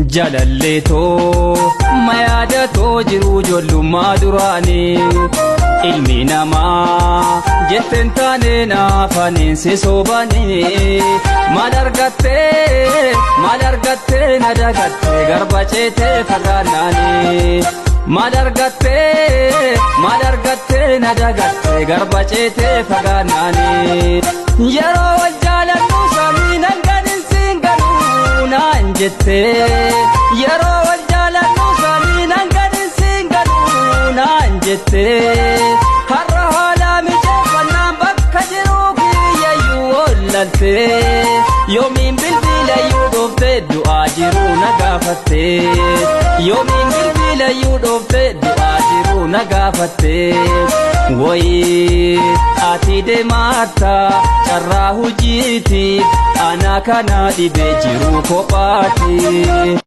Jalalleetoo mayadatoo jiru ijoollummaa duraanii ilmi namaa jetteen taane naafaniin si soobanii maal argattee na dagattee garba ceetee fagaannaanii maal argattee na dagattee garba ceetee fagaannaanii yeroo wal jaalannu samii nan gadin siin galuu naan jettee yeroo wal jaalannu samii nan gadin siin galuu naan jettee har'a haala mijeeffannaan bakka jiru kiyyayyuu oollaltee yoomiin bilbilayyuu dhooftee du'aa jiru na gaafattee yoomiin bilbilayyuu dhooftee du'aa jiru na gaafattee wayii ati deematta carraa hojiitiif ana kana dhibee jiru kophaati.